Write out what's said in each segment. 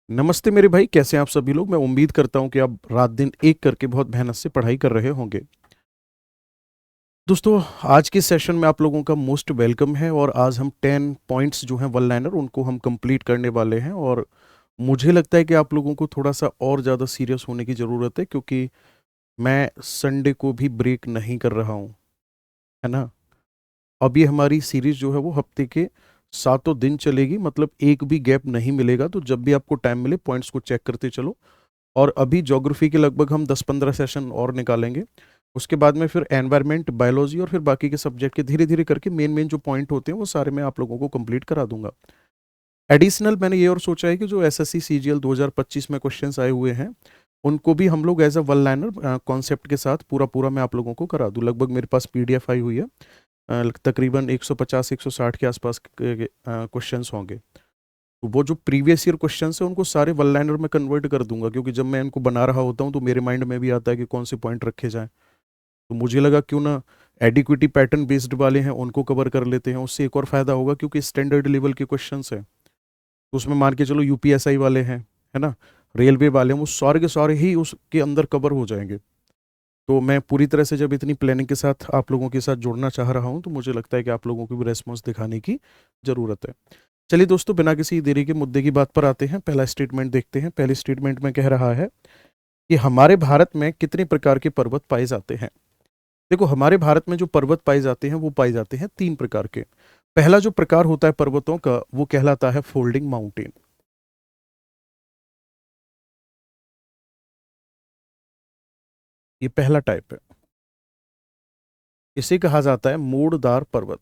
नमस्ते मेरे भाई, कैसे हैं आप सभी लोग। मैं उम्मीद करता हूं कि आप रात दिन एक करके बहुत मेहनत से पढ़ाई कर रहे होंगे। दोस्तों, आज के सेशन में आप लोगों का मोस्ट वेलकम है और आज हम 10 पॉइंट्स जो हैं वन लाइनर उनको हम कंप्लीट करने वाले हैं। और मुझे लगता है कि आप लोगों को थोड़ा सा और ज़्यादा सीरियस होने की ज़रूरत है, क्योंकि मैं संडे को भी ब्रेक नहीं कर रहा हूँ, है ना। अब ये हमारी सीरीज जो है वो हफ्ते के सातों दिन चलेगी, मतलब एक भी गैप नहीं मिलेगा। तो जब भी आपको टाइम मिले पॉइंट्स को चेक करते चलो। और अभी ज्योग्राफी के लगभग हम 10-15 सेशन और निकालेंगे। उसके बाद में फिर एनवायरनमेंट, बायोलॉजी और फिर बाकी के सब्जेक्ट के धीरे धीरे करके मेन मेन जो पॉइंट होते हैं वो सारे मैं आप लोगों को कंप्लीट करा दूंगा। एडिशनल मैंने ये और सोचा है कि जो एसएससी सीजीएल 2025 में क्वेश्चंस आए हुए हैं उनको भी हम लोग as a one liner concept के साथ पूरा पूरा मैं आप लोगों को करा दूं। लगभग मेरे पास पीडीएफ आई हुई है। तकरीबन 150-160 के आसपास क्वेश्चंस होंगे। तो वो जो प्रीवियस ईयर क्वेश्चन है उनको सारे वन लाइनर में कन्वर्ट कर दूंगा, क्योंकि जब मैं इनको बना रहा होता हूँ तो मेरे माइंड में भी आता है कि कौन से पॉइंट रखे जाएं। तो मुझे लगा क्यों ना एडिक्विटी पैटर्न बेस्ड वाले हैं उनको कवर कर लेते हैं। उससे एक और फायदा होगा, क्योंकि स्टैंडर्ड लेवल के क्वेश्चन है तो उसमें मान के चलो यूपीएसआई वाले हैं, है ना, रेलवे वाले हैं, वो सारे के सारे ही उसके अंदर कवर हो जाएंगे। तो मैं पूरी तरह से जब इतनी प्लानिंग के साथ आप लोगों के साथ जुड़ना चाह रहा हूँ तो मुझे लगता है कि आप लोगों को भी रेस्पॉन्स दिखाने की ज़रूरत है। चलिए दोस्तों, बिना किसी देरी के मुद्दे की बात पर आते हैं। पहला स्टेटमेंट देखते हैं। पहले स्टेटमेंट में कह रहा है कि हमारे भारत में कितने प्रकार के पर्वत पाए जाते हैं। देखो, हमारे भारत में जो पर्वत पाए जाते हैं वो पाए जाते हैं 3 प्रकार के। पहला जो प्रकार होता है पर्वतों का वो कहलाता है फोल्डिंग माउंटेन। ये पहला टाइप है। इसे कहा जाता है मोड़दार पर्वत।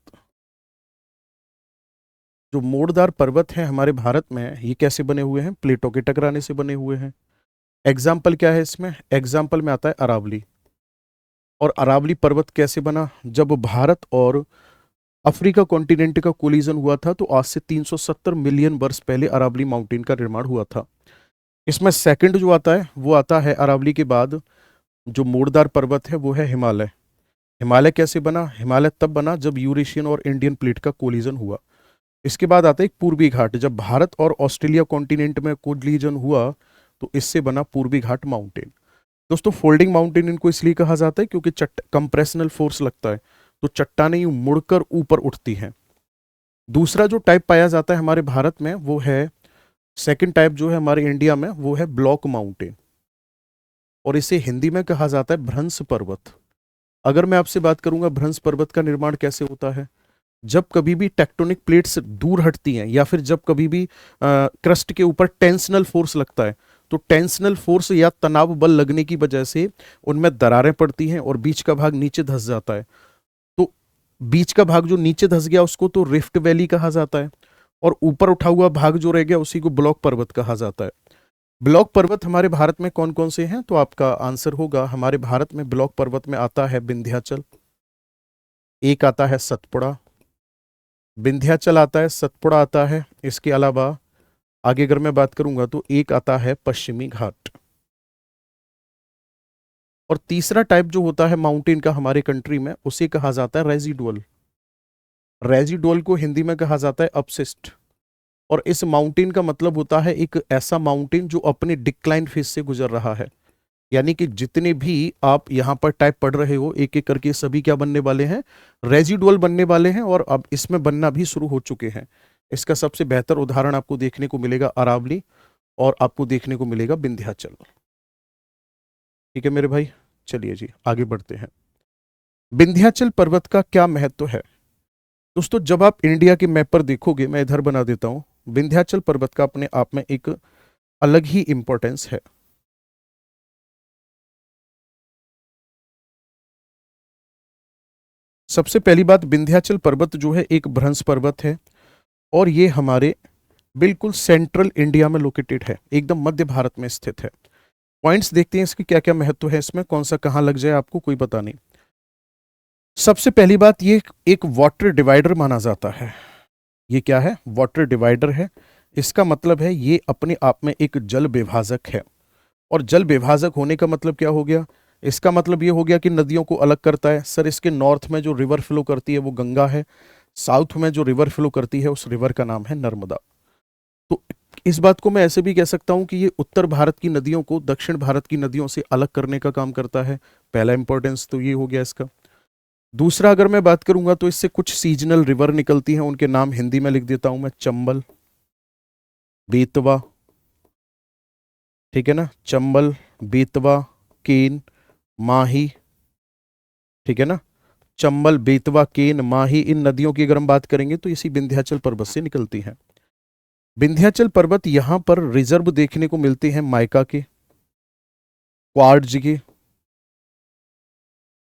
जो मोड़दार पर्वत हैं हमारे भारत में, ये कैसे बने हुए हैं? प्लेटों के टकराने से बने हुए हैं। एग्जाम्पल क्या है इसमें? एग्जाम्पल में आता है अरावली। और अरावली पर्वत कैसे बना? जब भारत और अफ्रीका कॉन्टिनेंट का कोलिजन हुआ था तो आज से 370 मिलियन वर्ष पहले अरावली माउंटेन का निर्माण हुआ था। इसमें सेकंड जो आता है वो आता है अरावली के बाद जो मोड़दार पर्वत है वो है हिमालय। हिमालय कैसे बना? हिमालय तब बना जब यूरेशियन और इंडियन प्लेट का कोलिजन हुआ। इसके बाद आता है एक पूर्वी घाट। जब भारत और ऑस्ट्रेलिया कॉन्टिनेंट में कोलिजन हुआ तो इससे बना पूर्वी घाट माउंटेन। दोस्तों, फोल्डिंग माउंटेन इनको इसलिए कहा जाता है क्योंकि कंप्रेशनल फोर्स लगता है तो चट्टानें यूं मुड़कर ऊपर उठती हैं। दूसरा जो टाइप पाया जाता है हमारे भारत में वो है, सेकंड टाइप जो है हमारे इंडिया में वो है ब्लॉक माउंटेन। और इसे हिंदी में कहा जाता है भ्रंश पर्वत। अगर मैं आपसे बात करूंगा भ्रंश पर्वत का निर्माण कैसे होता है, जब कभी भी टेक्टोनिक प्लेट्स दूर हटती हैं या फिर जब कभी भी क्रस्ट के ऊपर टेंशनल फोर्स लगता है तो टेंशनल फोर्स या तनाव बल लगने की वजह से उनमें दरारें पड़ती हैं और बीच का भाग नीचे धंस जाता है। तो बीच का भाग जो नीचे धंस गया उसको तो रिफ्ट वैली कहा जाता है, और ऊपर उठा हुआ भाग जो रह गया उसी को ब्लॉक पर्वत कहा जाता है। ब्लॉक पर्वत हमारे भारत में कौन कौन से हैं? तो आपका आंसर होगा, हमारे भारत में ब्लॉक पर्वत में आता है विंध्याचल, एक आता है सतपुड़ा। विंध्याचल आता है, सतपुड़ा आता है। इसके अलावा आगे अगर मैं बात करूंगा तो एक आता है पश्चिमी घाट। और तीसरा टाइप जो होता है माउंटेन का हमारे कंट्री में उसे कहा जाता है रेजिडुअल। रेजिडुअल को हिंदी में कहा जाता है अपशिष्ट। और इस माउंटेन का मतलब होता है एक ऐसा माउंटेन जो अपने डिक्लाइन फेज से गुजर रहा है। यानी कि जितने भी आप यहाँ पर टाइप पढ़ रहे हो एक एक करके सभी क्या बनने वाले हैं? रेजिडुअल बनने वाले हैं, और अब इसमें बनना भी शुरू हो चुके हैं। इसका सबसे बेहतर उदाहरण आपको देखने को मिलेगा अरावली, और आपको देखने को मिलेगा विंध्याचल। ठीक है मेरे भाई, चलिए जी आगे बढ़ते हैं। विंध्याचल पर्वत का क्या महत्व है? दोस्तों, जब आप इंडिया के मैप पर देखोगे, मैं इधर बना देता हूं, विंध्याचल पर्वत का अपने आप में एक अलग ही इंपॉर्टेंस है। सबसे पहली बात, विंध्याचल पर्वत जो है एक भ्रंश पर्वत है, और ये हमारे बिल्कुल सेंट्रल इंडिया में लोकेटेड है, एकदम मध्य भारत में स्थित है। पॉइंट्स देखते हैं इसके क्या क्या महत्व है, इसमें कौन सा कहाँ लग जाए आपको कोई पता नहीं। सबसे पहली बात, ये एक वाटर डिवाइडर माना जाता है। ये क्या है? वाटर डिवाइडर है। इसका मतलब है ये अपने आप में एक जल विभाजक है। और जल विभाजक होने का मतलब क्या हो गया? इसका मतलब ये हो गया कि नदियों को अलग करता है। सर, इसके नॉर्थ में जो रिवर फ्लो करती है वो गंगा है, साउथ में जो रिवर फ्लो करती है उस रिवर का नाम है नर्मदा। तो इस बात को मैं ऐसे भी कह सकता हूं कि ये उत्तर भारत की नदियों को दक्षिण भारत की नदियों से अलग करने का काम करता है। पहला इंपॉर्टेंस तो ये हो गया इसका। दूसरा अगर मैं बात करूंगा तो इससे कुछ सीजनल रिवर निकलती हैं, उनके नाम हिंदी में लिख देता हूं मैं, चंबल, बेतवा, ठीक है ना, चंबल, बेतवा, केन, माही, ठीक है ना, चंबल, बेतवा, केन, माही, इन नदियों की अगर हम बात करेंगे तो इसी विंध्याचल पर्वत से निकलती हैं। विंध्याचल पर्वत यहां पर रिजर्व देखने को मिलते हैं माइका के, क्वार्ट्ज के,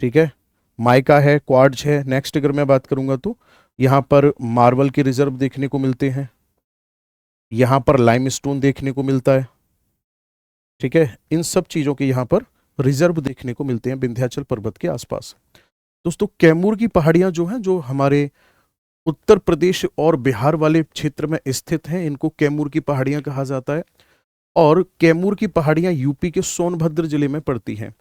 ठीक है, माइका है, क्वार्ट्ज है। नेक्स्ट अगर मैं बात करूंगा तो यहां पर मार्बल के रिजर्व देखने को मिलते हैं, यहां पर लाइमस्टोन देखने को मिलता है, ठीक है, इन सब चीजों के यहां पर रिजर्व देखने को मिलते हैं विंध्याचल पर्वत के आसपास। दोस्तों कैमूर की पहाड़ियां जो हैं, जो हमारे उत्तर प्रदेश और बिहार वाले क्षेत्र में स्थित हैं, इनको कैमूर की पहाड़ियां कहा जाता है। और कैमूर की पहाड़ियां यूपी के सोनभद्र जिले में पड़ती हैं।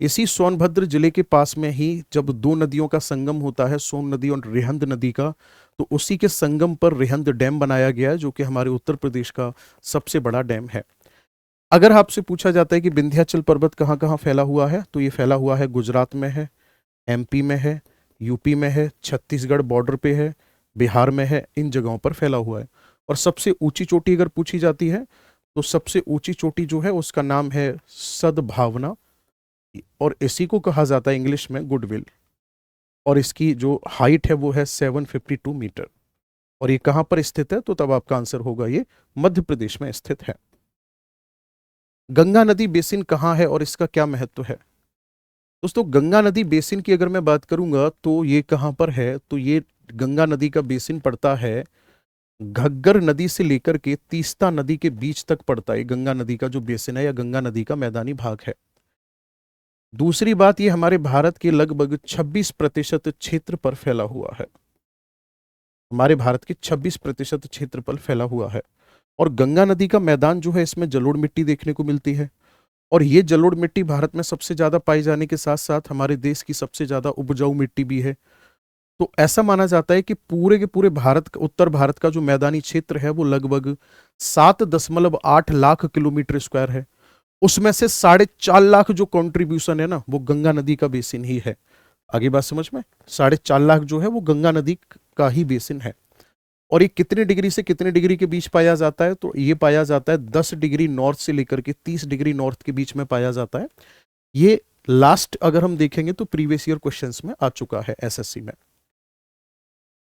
इसी सोनभद्र जिले के पास में ही जब दो नदियों का संगम होता है, सोन नदी और रिहंद नदी का, तो उसी के संगम पर रिहंद डैम बनाया गया है, जो कि हमारे उत्तर प्रदेश का सबसे बड़ा डैम है। अगर आपसे पूछा जाता है कि विंध्याचल पर्वत कहाँ कहाँ फैला हुआ है, तो ये फैला हुआ है गुजरात में है, एमपी में है, यूपी में है, छत्तीसगढ़ बॉर्डर पे है, बिहार में है, इन जगहों पर फैला हुआ है। और सबसे ऊंची चोटी अगर पूछी जाती है तो सबसे ऊंची चोटी जो है उसका नाम है सद्भावना, और इसी को कहा जाता है इंग्लिश में गुडविल। और इसकी जो हाइट है वो है 752 मीटर। और ये कहां पर स्थित है, तो तब आपका आंसर होगा ये मध्य प्रदेश में स्थित है। गंगा नदी बेसिन कहाँ है और इसका क्या महत्व है? दोस्तों गंगा नदी बेसिन की अगर मैं बात करूंगा तो ये कहां पर है, तो ये गंगा नदी का बेसिन पड़ता है घग्गर नदी से लेकर के तीस्ता नदी के बीच तक पड़ता है। गंगा नदी का जो बेसिन है या गंगा नदी का मैदानी भाग है। दूसरी बात, ये हमारे भारत के लगभग 26% क्षेत्र पर फैला हुआ है। हमारे भारत के 26% क्षेत्र पर फैला हुआ है। और गंगा नदी का मैदान जो है, इसमें जलोढ़ मिट्टी देखने को मिलती है। और ये जलोढ़ मिट्टी भारत में सबसे ज्यादा पाई जाने के साथ साथ हमारे देश की सबसे ज्यादा उपजाऊ मिट्टी भी है। तो ऐसा माना जाता है कि पूरे के पूरे भारत, उत्तर भारत का जो मैदानी क्षेत्र है वो लगभग 7.8 लाख किलोमीटर स्क्वायर है। उसमें से 4.5 लाख जो कंट्रीब्यूशन है ना, वो गंगा नदी का बेसिन ही है। आगे बात समझ में? 4.5 लाख जो है वो गंगा नदी का ही बेसिन है। और ये कितने डिग्री से कितने डिग्री के बीच पाया जाता है, तो ये पाया जाता है 10 डिग्री नॉर्थ से लेकर के 30 डिग्री नॉर्थ के बीच में पाया जाता है। ये लास्ट अगर हम देखेंगे तो प्रीवियस ईयर क्वेश्चंस में आ चुका है एसएससी में।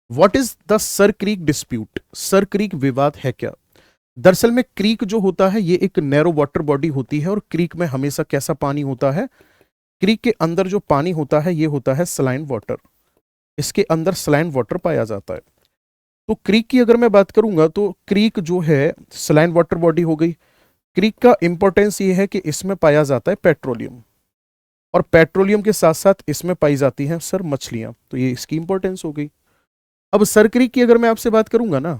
What is the sir creek dispute? Sir creek विवाद है क्या? दरअसल में क्रीक जो होता है ये एक नैरो वाटर बॉडी होती है। और क्रीक में हमेशा कैसा पानी होता है? क्रीक के अंदर जो पानी होता है ये होता है सलाइन वाटर। इसके अंदर सलाइन वाटर पाया जाता है। तो क्रीक की अगर मैं बात करूंगा तो क्रीक जो है सलाइन वाटर बॉडी हो गई। क्रीक का इंपॉर्टेंस ये है कि इसमें पाया जाता है पेट्रोलियम, और पेट्रोलियम के साथ साथ इसमें पाई जाती हैं सर मछलियां। तो ये इसकी इंपॉर्टेंस हो गई। अब सर क्रीक की अगर मैं आपसे बात करूंगा ना,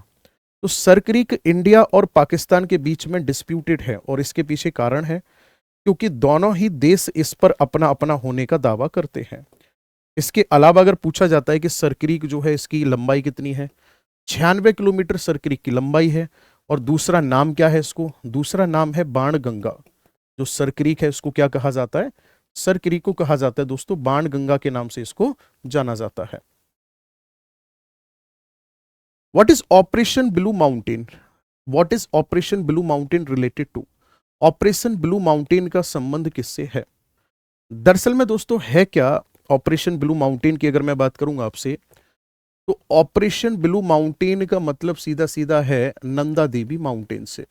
तो सर क्रीक इंडिया और पाकिस्तान के बीच में डिस्प्यूटेड है। और इसके पीछे कारण है क्योंकि दोनों ही देश इस पर अपना अपना होने का दावा करते हैं। इसके अलावा अगर पूछा जाता है कि सर क्रीक जो है इसकी लंबाई कितनी है, 96 किलोमीटर सर क्रीक की लंबाई है। और दूसरा नाम क्या है इसको? दूसरा नाम है बाण गंगा। जो सर क्रीक है इसको क्या कहा जाता है? सर क्रीक को कहा जाता है दोस्तों बाण गंगा के नाम से इसको जाना जाता है। What is operation blue mountain? What is operation blue mountain related to? Operation blue mountain का संबंध किससे है? दरअसल में दोस्तों है क्या, ऑपरेशन ब्लू माउंटेन की अगर मैं बात करूंगा आपसे, तो ऑपरेशन ब्लू माउंटेन का मतलब सीधा सीधा है नंदा देवी माउंटेन से।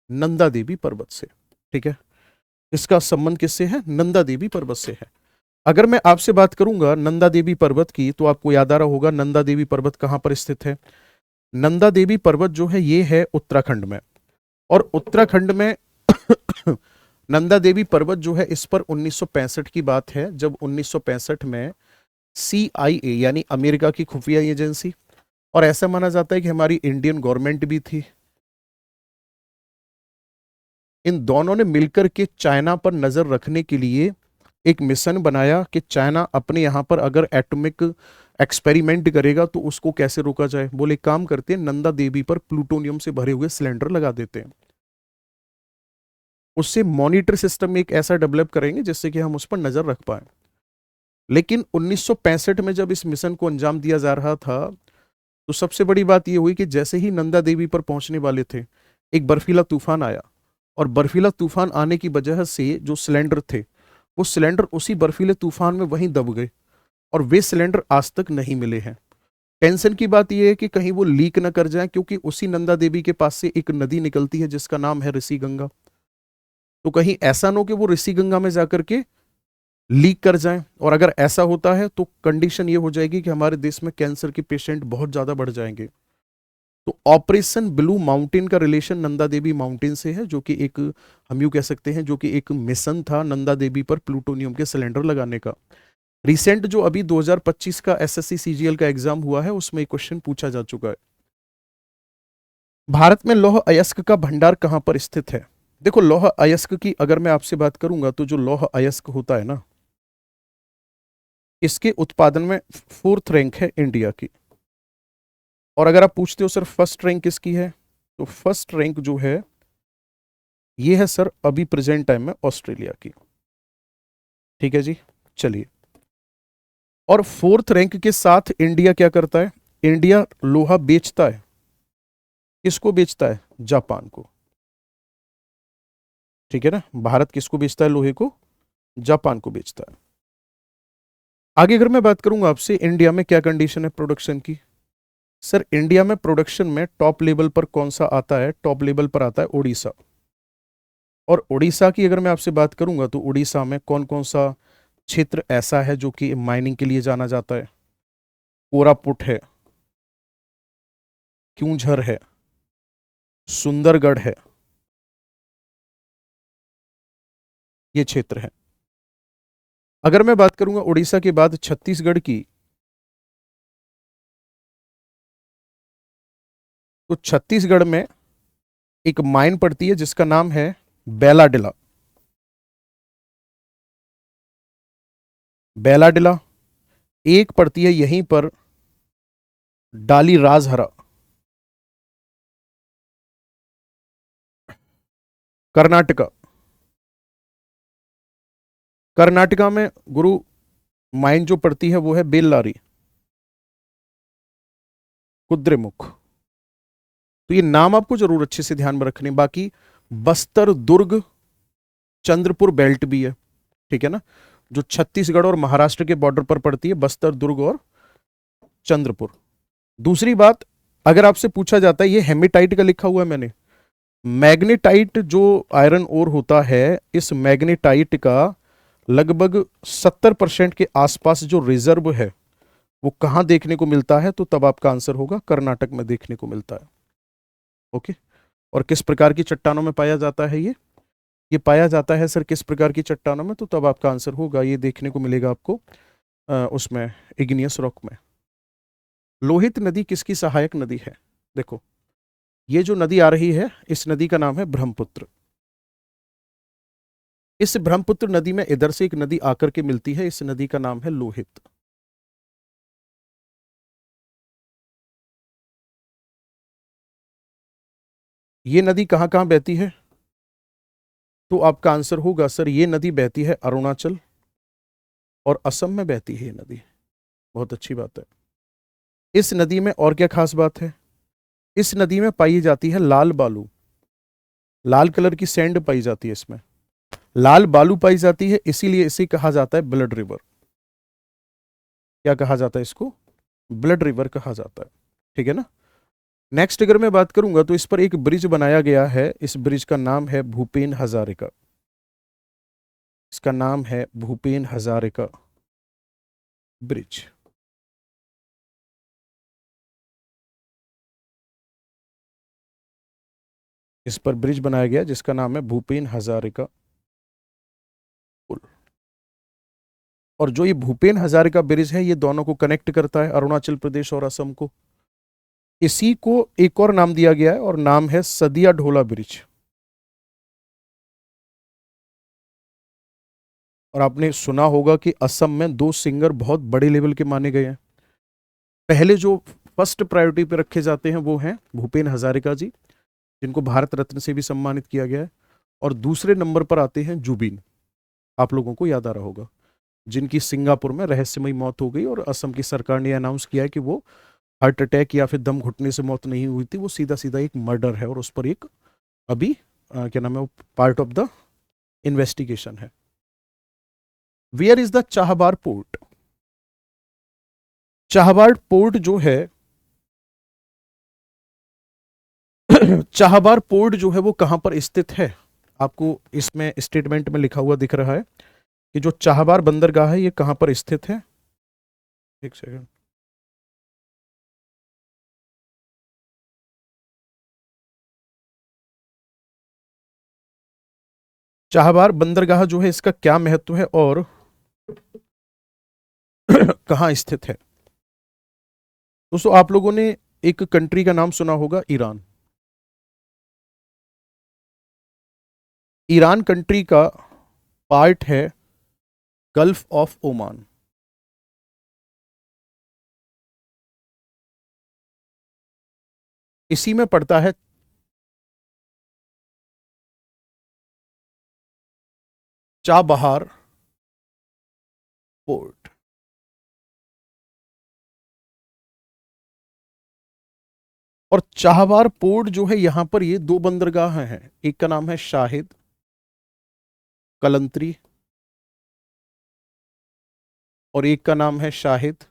नंदा देवी पर्वत से, ठीक है। इसका संबंध किससे है? नंदा देवी पर्वत से है। अगर मैं आपसे बात करूंगा नंदा देवी पर्वत की, तो आपको याद आ रहा होगा नंदा देवी पर्वत कहां पर स्थित है। नंदा देवी पर्वत जो है ये है उत्तराखंड में। और उत्तराखंड में नंदा देवी पर्वत जो है, इस पर 1965 की बात है, जब 1965 में CIA यानी अमेरिका की खुफिया एजेंसी, और ऐसा माना जाता है कि हमारी इंडियन गवर्नमेंट भी थी, इन दोनों ने मिलकर के चाइना पर नजर रखने के लिए एक मिशन बनाया कि चाइना अपने यहां पर अगर एटॉमिक एक्सपेरिमेंट करेगा तो उसको कैसे रोका जाए? बोले काम करते हैं, नंदा देवी पर प्लूटोनियम से भरे हुए सिलेंडर लगा देते हैं, उससे मॉनिटर सिस्टम एक ऐसा डेवलप करेंगे जिससे कि हम उस पर नजर रख पाए। लेकिन 1965 में जब इस मिशन को अंजाम दिया जा रहा था तो सबसे बड़ी बात यह हुई कि जैसे ही नंदा देवी पर पहुंचने वाले थे, एक बर्फीला तूफान आया, और बर्फीला तूफान आने की वजह से जो सिलेंडर थे, वो सिलेंडर उसी बर्फीले तूफान में वहीं दब गए, और वे सिलेंडर आज तक नहीं मिले हैं। टेंशन की बात यह है कि कहीं वो लीक ना कर जाए, क्योंकि उसी नंदा देवी के पास से एक नदी निकलती है जिसका नाम है ऋषि गंगा। तो कहीं ऐसा ना हो कि वो ऋषि गंगा में जाकर के लीक कर जाएं, और अगर ऐसा होता है तो कंडीशन ये हो जाएगी कि हमारे देश में कैंसर के पेशेंट बहुत ज्यादा बढ़ जाएंगे। तो ऑपरेशन ब्लू माउंटेन का रिलेशन नंदा देवी माउंटेन से है, जो कि एक, हम यूं कह सकते हैं, जो कि एक मिशन था नंदा देवी पर प्लूटोनियम के सिलेंडर लगाने का। रिसेंट जो अभी 2025 का एसएससी सीजीएल का एग्जाम हुआ है, उसमें एक क्वेश्चन पूछा जा चुका है, भारत में लौह अयस्क का भंडार कहां पर स्थित है? देखो, लौह अयस्क की अगर मैं आपसे बात करूंगा तो जो लौह अयस्क होता है ना, इसके उत्पादन में फोर्थ रैंक है इंडिया की। और अगर आप पूछते हो सर फर्स्ट रैंक किसकी है, तो फर्स्ट रैंक जो है ये है सर अभी प्रेजेंट टाइम में ऑस्ट्रेलिया की। ठीक है जी, चलिए। और फोर्थ रैंक के साथ इंडिया क्या करता है? इंडिया लोहा बेचता है, किसको बेचता है? जापान को। ठीक है ना, भारत किसको बेचता है लोहे को? जापान को बेचता है। आगे अगर मैं बात करूंगा आपसे, इंडिया में क्या कंडीशन है प्रोडक्शन की? सर इंडिया में प्रोडक्शन में टॉप लेवल पर कौन सा आता है? टॉप लेवल पर आता है उड़ीसा। और उड़ीसा की अगर मैं आपसे बात करूंगा तो उड़ीसा में कौन कौन सा क्षेत्र ऐसा है जो कि माइनिंग के लिए जाना जाता है? कोरापुट है, क्यूंझर है, सुंदरगढ़ है, ये क्षेत्र है। अगर मैं बात करूंगा उड़ीसा के बाद छत्तीसगढ़ की, तो छत्तीसगढ़ में एक माइन पड़ती है जिसका नाम है बेलाडिला। बेलाडिला एक पड़ती है यहीं पर डाली राजहरा, कर्नाटका। कर्नाटका में गुरु माइन जो पड़ती है वो है बेल्लारी, कुद्रेमुख। तो ये नाम आपको जरूर अच्छे से ध्यान में रखने। बाकी बस्तर, दुर्ग, चंद्रपुर बेल्ट भी है, ठीक है ना, जो छत्तीसगढ़ और महाराष्ट्र के बॉर्डर पर पड़ती है, बस्तर, दुर्ग और चंद्रपुर। दूसरी बात, अगर आपसे पूछा जाता है, ये हेमेटाइट का लिखा हुआ है मैंने, मैग्नेटाइट जो आयरन ओर होता है, इस मैग्नेटाइट का लगभग 70% के आसपास जो रिजर्व है वो कहां देखने को मिलता है? तो तब आपका आंसर होगा कर्नाटक में देखने को मिलता है। ओके। और किस प्रकार की चट्टानों में पाया जाता है ये पाया जाता है सर किस प्रकार की चट्टानों में? तो तब आपका आंसर होगा, ये देखने को मिलेगा आपको उसमें इग्नियस रॉक में। लोहित नदी किसकी सहायक नदी है? देखो, ये जो नदी आ रही है, इस नदी का नाम है ब्रह्मपुत्र। इस ब्रह्मपुत्र नदी में इधर से एक नदी आकर के मिलती है, इस नदी का नाम है लोहित। ये नदी कहां कहां बहती है? तो आपका आंसर होगा सर, ये नदी बहती है अरुणाचल और असम में बहती है ये नदी। बहुत अच्छी बात है। इस नदी में और क्या खास बात है? इस नदी में पाई जाती है लाल बालू, लाल कलर की सैंड पाई जाती है इसमें, लाल बालू पाई जाती है, इसीलिए इसे कहा जाता है ब्लड रिवर। क्या कहा जाता है इसको? ब्लड रिवर कहा जाता है। ठीक है ना। नेक्स्ट अगर मैं बात करूंगा तो इस पर एक ब्रिज बनाया गया है, इस ब्रिज का नाम है भूपेन हजारिका। इसका नाम है भूपेन हजारिका ब्रिज। इस पर ब्रिज बनाया गया जिसका नाम है भूपेन हजारिका पुल। और जो ये भूपेन हजारिका ब्रिज है, ये दोनों को कनेक्ट करता है, अरुणाचल प्रदेश और असम को। इसी को एक और नाम दिया गया है और नाम है सदिया ढोला ब्रिज। और आपने सुना होगा कि असम में दो सिंगर बहुत बड़े लेवल के माने गए हैं, पहले जो फर्स्ट प्रायोरिटी पे रखे जाते हैं वो हैं भूपेन हजारिका जी, जिनको भारत रत्न से भी सम्मानित किया गया है। और दूसरे नंबर पर आते हैं जुबिन, आप लोगों को याद आ रहा होगा, जिनकी सिंगापुर में रहस्यमयी मौत हो गई और असम की सरकार ने अनाउंस किया है कि वो हार्ट अटैक या फिर दम घुटने से मौत नहीं हुई थी, वो सीधा सीधा एक मर्डर है और उस पर एक अभी क्या नाम है, वो पार्ट ऑफ द इन्वेस्टिगेशन है। Where is the Chabahar port? Chabahar port जो है चाहबार पोर्ट जो है वो कहां पर स्थित है? आपको इसमें स्टेटमेंट में लिखा हुआ दिख रहा है कि जो चाहबार बंदरगाह है ये कहां पर स्थित है। एक सेकंड। चाहबार बंदरगाह जो है इसका क्या महत्व है और कहां स्थित है? दोस्तों आप लोगों ने एक कंट्री का नाम सुना होगा, ईरान। ईरान कंट्री का पार्ट है गल्फ ऑफ ओमान। इसी में पड़ता है चाबहार पोर्ट। और चाहबार पोर्ट जो है यहां पर ये दो बंदरगाह हैं, एक का नाम है शाहिद कलंत्री और एक का नाम है शाहिद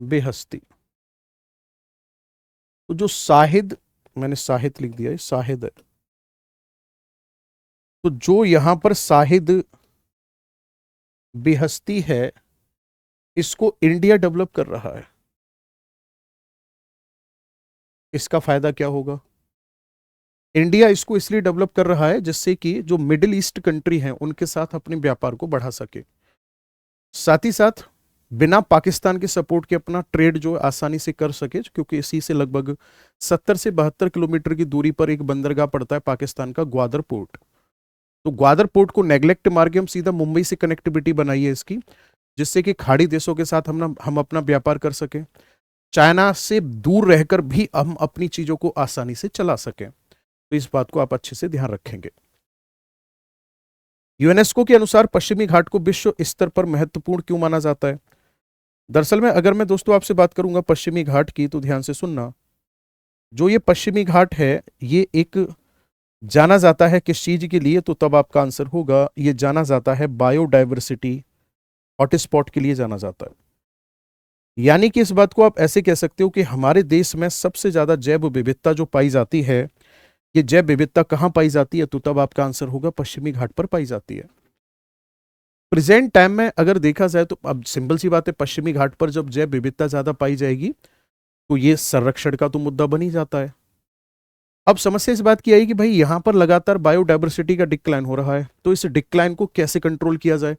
बेहस्ती। तो जो शाहिद, मैंने शाहिद लिख दिया है, शाहिद है, तो जो यहां पर शाहिद बेहस्ती है इसको इंडिया डेवलप कर रहा है। इसका फायदा क्या होगा? इंडिया इसको इसलिए डेवलप कर रहा है जिससे कि जो मिडिल ईस्ट कंट्री हैं उनके साथ अपने व्यापार को बढ़ा सके, साथ ही साथ बिना पाकिस्तान के सपोर्ट के अपना ट्रेड जो आसानी से कर सके, क्योंकि इसी से लगभग 70 से 72 किलोमीटर की दूरी पर एक बंदरगाह पड़ता है पाकिस्तान का, ग्वादर पोर्ट। तो ग्वादर पोर्ट को नेग्लेक्ट मार के हम सीधा मुंबई से कनेक्टिविटी बनाई है इसकी, जिससे कि खाड़ी देशों के साथ हम अपना व्यापार कर सकें, चाइना से दूर रहकर भी हम अपनी चीजों को आसानी से चला सकें। तो इस बात को आप अच्छे से ध्यान रखेंगे। यूनेस्को के अनुसार पश्चिमी घाट को विश्व स्तर पर महत्वपूर्ण क्यों माना जाता है? दरअसल में अगर मैं दोस्तों आपसे बात करूंगा पश्चिमी घाट की तो ध्यान से सुनना। जो ये पश्चिमी घाट है ये एक जाना जाता है किस चीज के लिए, तो तब आपका आंसर होगा ये जाना जाता है बायोडाइवर्सिटी हॉटस्पॉट के लिए जाना जाता है। यानी कि इस बात को आप ऐसे कह सकते हो कि हमारे देश में सबसे ज्यादा जैव विविधता जो पाई जाती है, ये जैव विविधता कहां पाई जाती है, तो तब आपका आंसर होगा पश्चिमी घाट पर पाई जाती है। प्रेजेंट टाइम में अगर देखा जाए तो अब सिंपल सी बात है, पश्चिमी घाट पर जब जैव विविधता ज्यादा पाई जाएगी तो ये संरक्षण का तो मुद्दा बन ही जाता है। अब समस्या इस बात की आई कि भाई यहां पर लगातार बायोडायवर्सिटी का डिक्लाइन हो रहा है, तो इस डिक्लाइन को कैसे कंट्रोल किया जाए?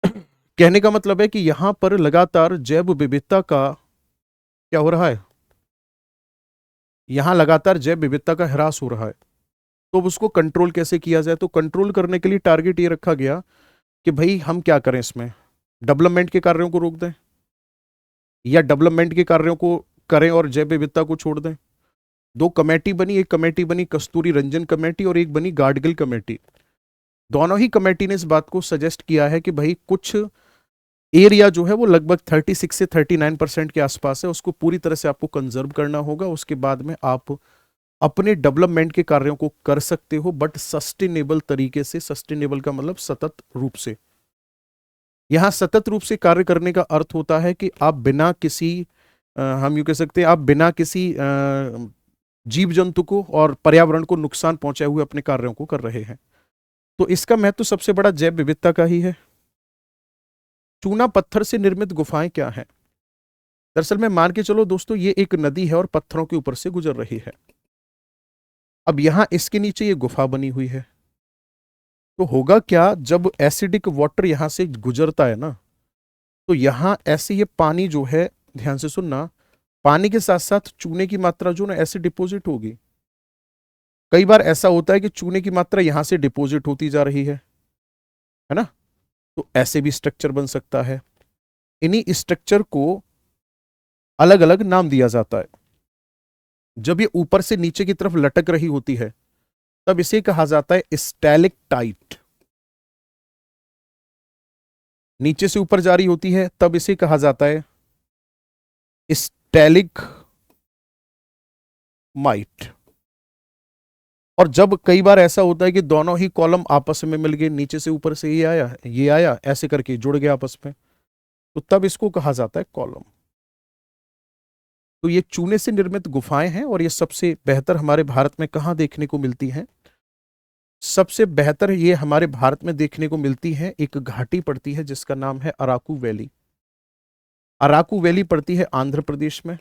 कहने का मतलब है कि यहां पर लगातार जैव विविधता का क्या हो रहा है, यहां लगातार जैव विविधता का ह्रास हो रहा है। तो अब उसको कंट्रोल कैसे किया जाए? तो कंट्रोल करने के लिए टारगेट ये रखा गया कि भाई हम क्या करें, इसमें डेवलपमेंट के कार्यों को रोक दें या डेवलपमेंट के कार्यों को करें और जैव विविधता को छोड़ दें। दो कमेटी बनी, एक कमेटी बनी कस्तूरी रंजन कमेटी और एक बनी गाडगिल कमेटी। दोनों ही कमेटी ने इस बात को सजेस्ट किया है कि भाई कुछ एरिया जो है वो लगभग 36 से 39% के आसपास है, उसको पूरी तरह से आपको कंजर्व करना होगा। उसके बाद में आप अपने डेवलपमेंट के कार्यों को कर सकते हो, बट सस्टेनेबल तरीके से। सस्टेनेबल का मतलब सतत रूप से। यहां सतत रूप से कार्य करने का अर्थ होता है कि आप बिना किसी हम यूं कह सकते हैं आप बिना किसी जीव जंतु को और पर्यावरण को नुकसान पहुंचाए हुए अपने कार्यों को कर रहे हैं। तो इसका महत्व सबसे बड़ा जैव विविधता का ही है। चूना पत्थर से निर्मित गुफाएं क्या हैं? दरअसल में मान के चलो दोस्तों ये एक नदी है और पत्थरों के ऊपर से गुजर रही है। अब यहां इसके नीचे ये गुफा बनी हुई है, तो होगा क्या, जब एसिडिक वाटर यहां से गुजरता है ना, तो यहां ऐसे ये पानी जो है, ध्यान से सुनना, पानी के साथ साथ चूने की मात्रा जो ना ऐसे डिपॉजिट होगी। कई बार ऐसा होता है कि चूने की मात्रा यहां से डिपॉजिट होती जा रही है, है ना। तो ऐसे भी स्ट्रक्चर बन सकता है। इन्हीं स्ट्रक्चर को अलग अलग नाम दिया जाता है। जब ये ऊपर से नीचे की तरफ लटक रही होती है तब इसे कहा जाता है स्टैलेक्टाइट। नीचे से ऊपर जा रही होती है तब इसे कहा जाता है स्टैलिक माइट। और जब कई बार ऐसा होता है कि दोनों ही कॉलम आपस में मिल गए, नीचे से ऊपर से ये आया ऐसे करके जुड़ गए आपस में, तो तब इसको कहा जाता है कॉलम। तो ये चूने से निर्मित गुफाएं हैं और ये सबसे बेहतर हमारे भारत में कहाँ देखने को मिलती हैं? सबसे बेहतर ये हमारे भारत में देखने को मिलती है, एक घाटी पड़ती है जिसका नाम है अराकू वैली। अराकू वैली पड़ती है आंध्र प्रदेश में,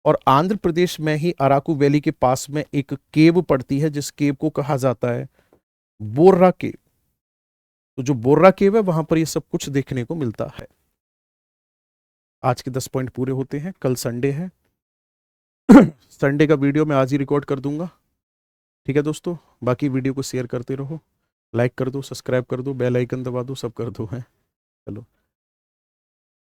और आंध्र प्रदेश में ही अराकू वैली के पास में एक केव पड़ती है जिस केव को कहा जाता है बोर्रा केव। तो जो बोर्रा केव है वहां पर ये सब कुछ देखने को मिलता है। आज के 10 पॉइंट पूरे होते हैं। कल संडे है। संडे का वीडियो मैं आज ही रिकॉर्ड कर दूंगा। ठीक है दोस्तों, बाकी वीडियो को शेयर करते रहो, लाइक कर दो, सब्सक्राइब कर दो, बेल आइकन दबा दो, सब कर दो है। चलो,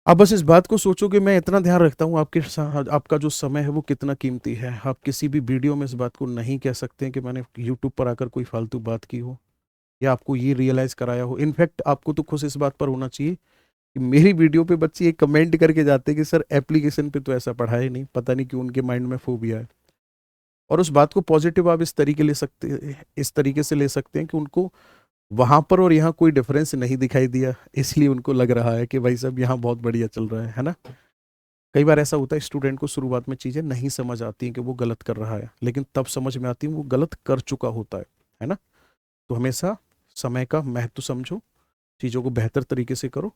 आप बस इस बात को सोचो कि मैं इतना ध्यान रखता हूँ आपके साथ, आपका जो समय है वो कितना कीमती है। आप किसी भी वीडियो में इस बात को नहीं कह सकते हैं कि मैंने यूट्यूब पर आकर कोई फालतू बात की हो या आपको ये रियलाइज कराया हो। इनफैक्ट आपको तो खुश इस बात पर होना चाहिए कि मेरी वीडियो पे बच्चे एक कमेंट करके जाते हैं कि सर एप्लीकेशन पे तो ऐसा पढ़ा ही नहीं, पता नहीं क्यों उनके माइंड में फोबिया है। और उस बात को पॉजिटिव आप इस तरीके से ले सकते हैं कि उनको वहां पर और यहाँ कोई डिफरेंस नहीं दिखाई दिया, इसलिए उनको लग रहा है कि भाई साहब यहाँ बहुत बढ़िया चल रहा है ना। कई बार ऐसा होता है स्टूडेंट को शुरुआत में चीजें नहीं समझ आती हैं कि वो गलत कर रहा है, लेकिन तब समझ में आती है वो गलत कर चुका होता है ना। तो हमेशा समय का महत्व समझो, चीज़ों को बेहतर तरीके से करो।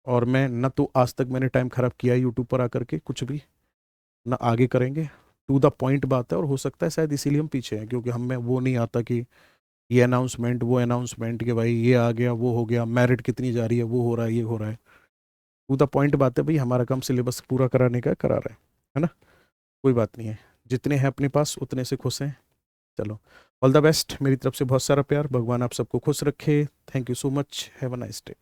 और मैं न तो आज तक मैंने टाइम खराब किया है यूट्यूब पर आकर के कुछ भी, ना आगे करेंगे। टू द पॉइंट बात है, और हो सकता है शायद इसीलिए हम पीछे हैं, क्योंकि हमें वो नहीं आता कि ये अनाउंसमेंट वो अनाउंसमेंट कि भाई ये आ गया वो हो गया, मेरिट कितनी जा रही है, वो हो रहा है ये हो रहा है। टू द पॉइंट बात है भाई, हमारा काम सिलेबस पूरा कराने का करा रहे हैं, है ना। कोई बात नहीं है, जितने हैं अपने पास उतने से खुश हैं। चलो, ऑल द बेस्ट, मेरी तरफ से बहुत सारा प्यार, भगवान आप सबको खुश रखे। Thank you so much, have a nice day.